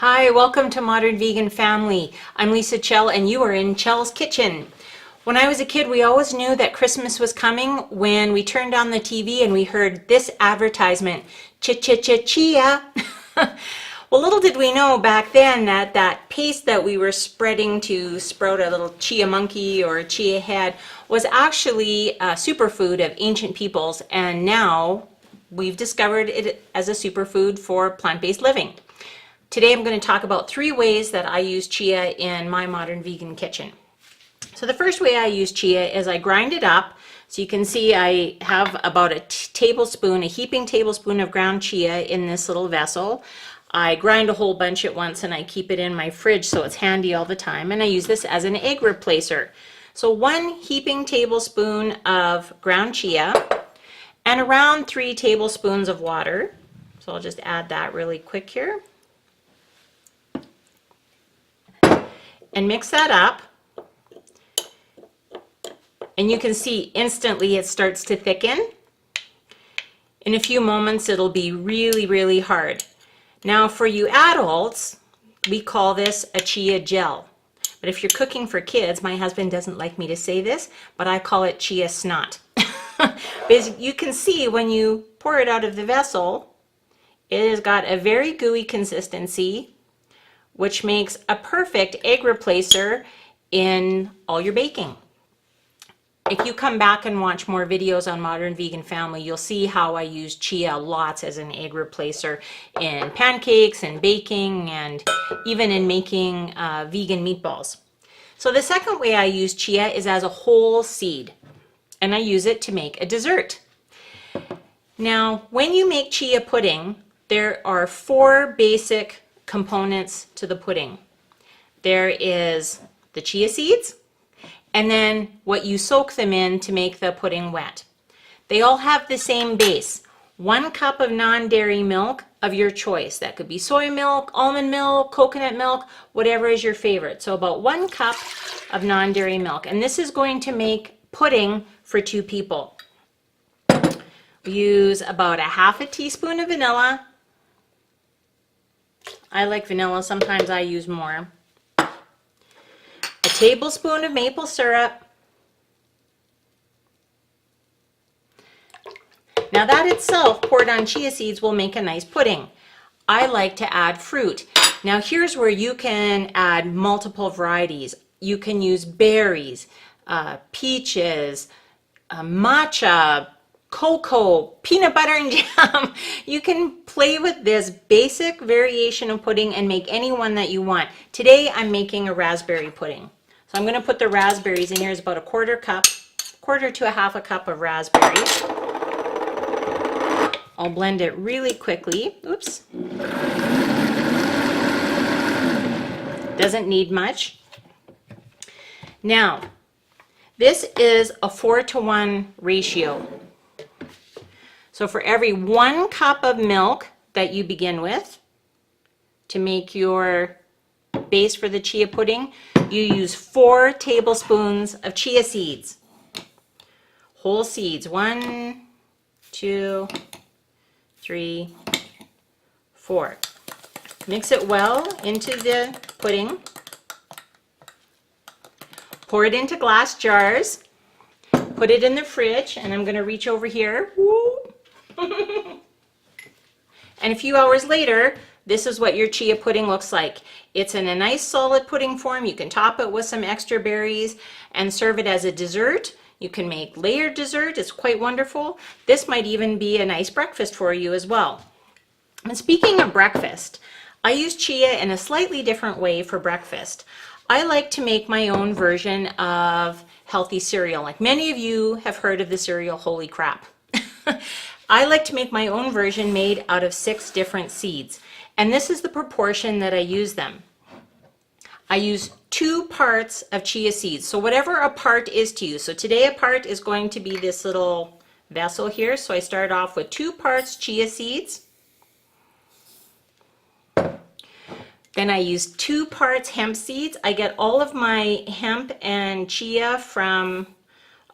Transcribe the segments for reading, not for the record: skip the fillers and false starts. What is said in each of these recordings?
Hi, welcome to Modern Vegan Family. I'm Lisa Chell and you are in Chell's Kitchen. When I was a kid, we always knew that Christmas was coming when we turned on the TV and we heard this advertisement, Chia. Well, little did we know back then that that paste that we were spreading to sprout a little chia monkey or a chia head was actually a superfood of ancient peoples, and now we've discovered it as a superfood for plant-based living. Today I'm going to talk about 3 ways that I use chia in my modern vegan kitchen. So the first way I use chia is I grind it up. So you can see I have about a heaping tablespoon of ground chia in this little vessel. I grind a whole bunch at once and I keep it in my fridge so it's handy all the time, and I use this as an egg replacer. So 1 heaping tablespoon of ground chia and around 3 tablespoons of water. So I'll just add that really quick here. And mix that up, and you can see instantly it starts to thicken. In a few moments it'll be really hard. Now for you adults, we call this a chia gel, but if you're cooking for kids, my husband doesn't like me to say this, but I call it chia snot. Because you can see when you pour it out of the vessel, it has got a very gooey consistency, which makes a perfect egg replacer in all your baking. If you come back and watch more videos on Modern Vegan Family, you'll see how I use chia lots as an egg replacer in pancakes and baking, and even in making vegan meatballs. So the second way I use chia is as a whole seed, and I use it to make a dessert. Now, when you make chia pudding, there are 4 basic components to the pudding. There is the chia seeds, and then what you soak them in to make the pudding wet. They all have the same base. 1 cup of non-dairy milk of your choice. That could be soy milk, almond milk, coconut milk, whatever is your favorite. So about 1 cup of non-dairy milk. And this is going to make pudding for 2 people. We use about a half a teaspoon of vanilla. I like vanilla, sometimes I use more. A tablespoon of maple syrup. Now that itself, poured on chia seeds, will make a nice pudding. I like to add fruit. Now here's where you can add multiple varieties. You can use berries, peaches, matcha, cocoa, peanut butter and jam. You can play with this basic variation of pudding and make any one that you want. Today I'm making a raspberry pudding. So I'm going to put the raspberries in here. It's about a quarter to a half a cup of raspberries. I'll blend it really quickly. Oops. Doesn't need much. Now, this is a 4-to-1 ratio. So for every 1 cup of milk that you begin with to make your base for the chia pudding, you use 4 tablespoons of chia seeds. Whole seeds. 1, 2, 3, 4. Mix it well into the pudding. Pour it into glass jars. Put it in the fridge, and I'm going to reach over here. Woo. And a few hours later, this is what your chia pudding looks like. It's in a nice solid pudding form. You can top it with some extra berries and serve it as a dessert. You can make layered dessert. It's quite wonderful. This might even be a nice breakfast for you as well. And speaking of breakfast, I use chia in a slightly different way for breakfast. I like to make my own version of healthy cereal. Like many of you have heard of the cereal Holy Crap. I like to make my own version made out of 6 different seeds. And this is the proportion that I use them. I use 2 parts of chia seeds. So whatever a part is to you. So today a part is going to be this little vessel here. So I start off with 2 parts chia seeds. Then I use 2 parts hemp seeds. I get all of my hemp and chia from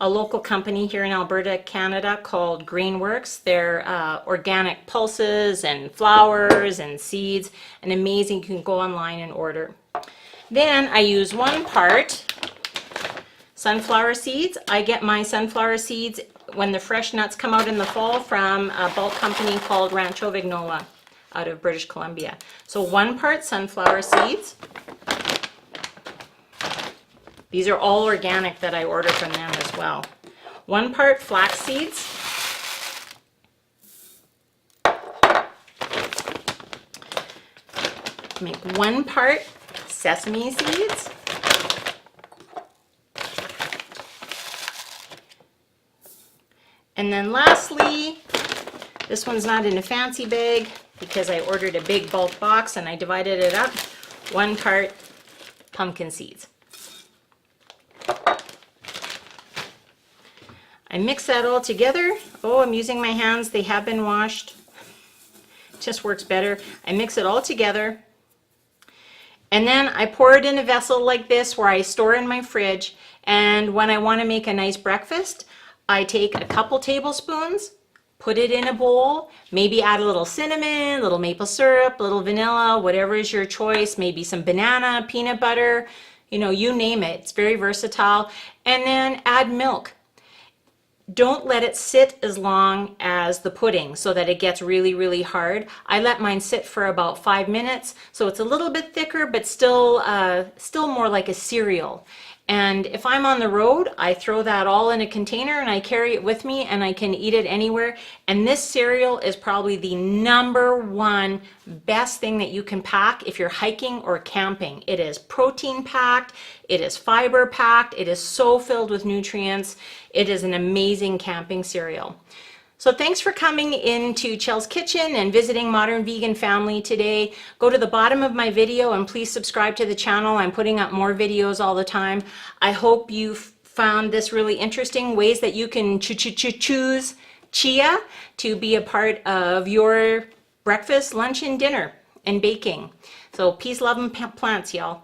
a local company here in Alberta, Canada called Grainworks. They're organic pulses and flours and seeds, and amazing. You can go online and order. Then I use 1 part sunflower seeds. I get my sunflower seeds when the fresh nuts come out in the fall from a bulk company called Rancho Vignola out of British Columbia. So 1 part sunflower seeds. These are all organic that I order from them as well. 1 part flax seeds. Make 1 part sesame seeds. And then lastly, this one's not in a fancy bag because I ordered a big bulk box and I divided it up. 1 part pumpkin seeds. I mix that all together. Oh, I'm using my hands. They have been washed. It just works better. I mix it all together. And then I pour it in a vessel like this where I store in my fridge. And when I want to make a nice breakfast, I take a couple tablespoons, put it in a bowl, maybe add a little cinnamon, a little maple syrup, a little vanilla, whatever is your choice, maybe some banana, peanut butter, you name it. It's very versatile. And then add milk. Don't let it sit as long as the pudding so that it gets really, really hard. I let mine sit for about 5 minutes, so it's a little bit thicker, but still more like a cereal. And if I'm on the road, I throw that all in a container and I carry it with me and I can eat it anywhere. And this cereal is probably the #1 best thing that you can pack if you're hiking or camping. It is protein packed, it is fiber packed, it is so filled with nutrients. It is an amazing camping cereal. So thanks for coming into Chell's Kitchen and visiting Modern Vegan Family today. Go to the bottom of my video and please subscribe to the channel. I'm putting up more videos all the time. I hope you found this really interesting, ways that you can choose chia to be a part of your breakfast, lunch, and dinner and baking. So peace, love, and plants, y'all.